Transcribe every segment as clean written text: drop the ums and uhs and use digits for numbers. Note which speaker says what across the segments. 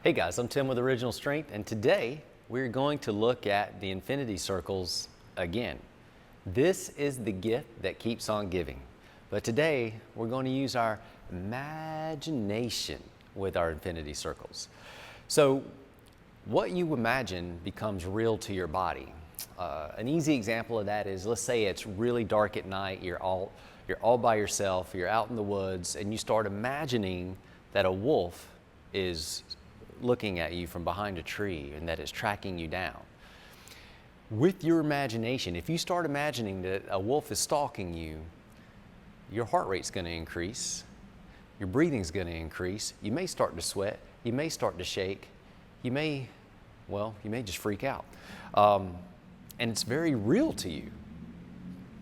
Speaker 1: Hey guys, I'm Tim with Original Strength, and today we're going to look at the infinity circles again. This is the gift that keeps on giving. But today we're going to use our imagination with our infinity circles. So what you imagine becomes real to your body. An easy example of that is, let's say it's really dark at night, you're all by yourself, you're out in the woods, and you start imagining that a wolf is looking at you from behind a tree and that it's tracking you down. With your imagination, if you start imagining that a wolf is stalking you, your heart rate's going to increase, your breathing's going to increase, you may start to sweat, you may start to shake, you may just freak out. And it's very real to you,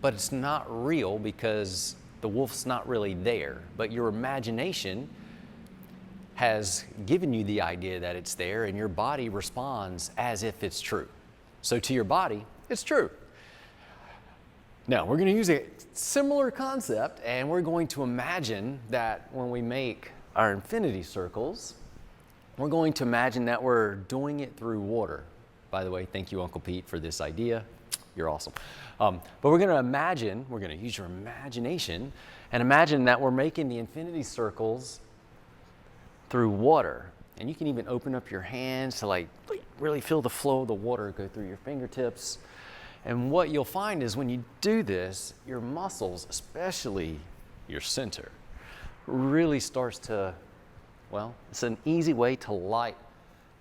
Speaker 1: but it's not real because the wolf's not really there, but your imagination has given you the idea that it's there, and your body responds as if it's true. So to your body, it's true. Now, we're going to use a similar concept, and we're going to imagine that when we make our infinity circles, we're going to imagine that we're doing it through water. By the way, thank you, Uncle Pete, for this idea. You're awesome. But we're going to use your imagination and imagine that we're making the infinity circles through water. And you can even open up your hands to really feel the flow of the water go through your fingertips. And what you'll find is when you do this, your muscles, especially your center, really starts to, it's an easy way to light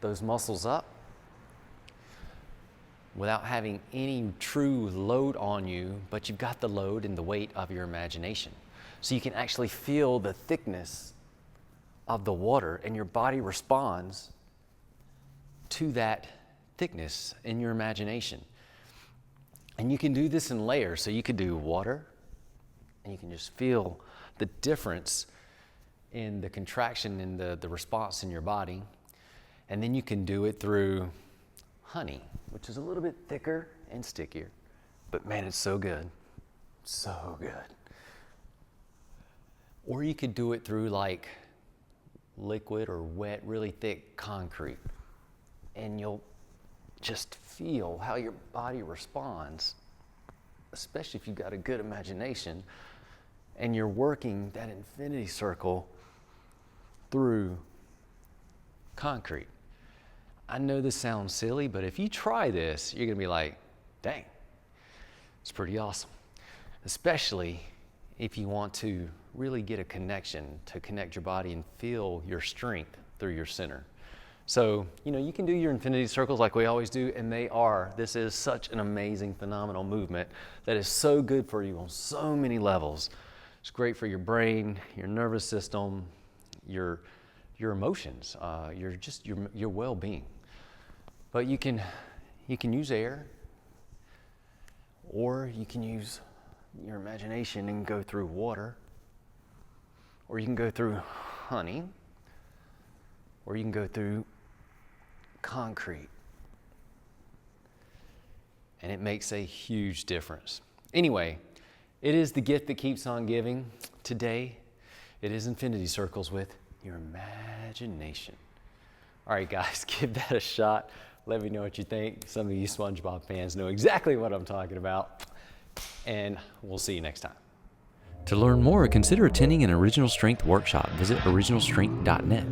Speaker 1: those muscles up without having any true load on you, but you've got the load and the weight of your imagination. So you can actually feel the thickness of the water, and your body responds to that thickness in your imagination. And you can do this in layers. So you could do water, and you can just feel the difference in the contraction and the response in your body. And then you can do it through honey, which is a little bit thicker and stickier, but man, it's so good. So good. Or you could do it through liquid or wet, really thick concrete, and you'll just feel how your body responds, especially if you've got a good imagination and you're working that infinity circle through concrete. I know this sounds silly, but if you try this, you're gonna be like, dang, it's pretty awesome. Especially if you want to really get a connection, to connect your body and feel your strength through your center. So, you can do your infinity circles like we always do, and this is such an amazing, phenomenal movement that is so good for you on so many levels. It's great for your brain, your nervous system, your emotions, your well-being. But you can use air, or you can use your imagination and go through water, or you can go through honey, or you can go through concrete. And it makes a huge difference. Anyway, it is the gift that keeps on giving. Today, it is infinity circles with your imagination. All right, guys, give that a shot. Let me know what you think. Some of you SpongeBob fans know exactly what I'm talking about. And we'll see you next time.
Speaker 2: To learn more, consider attending an Original Strength workshop. Visit originalstrength.net.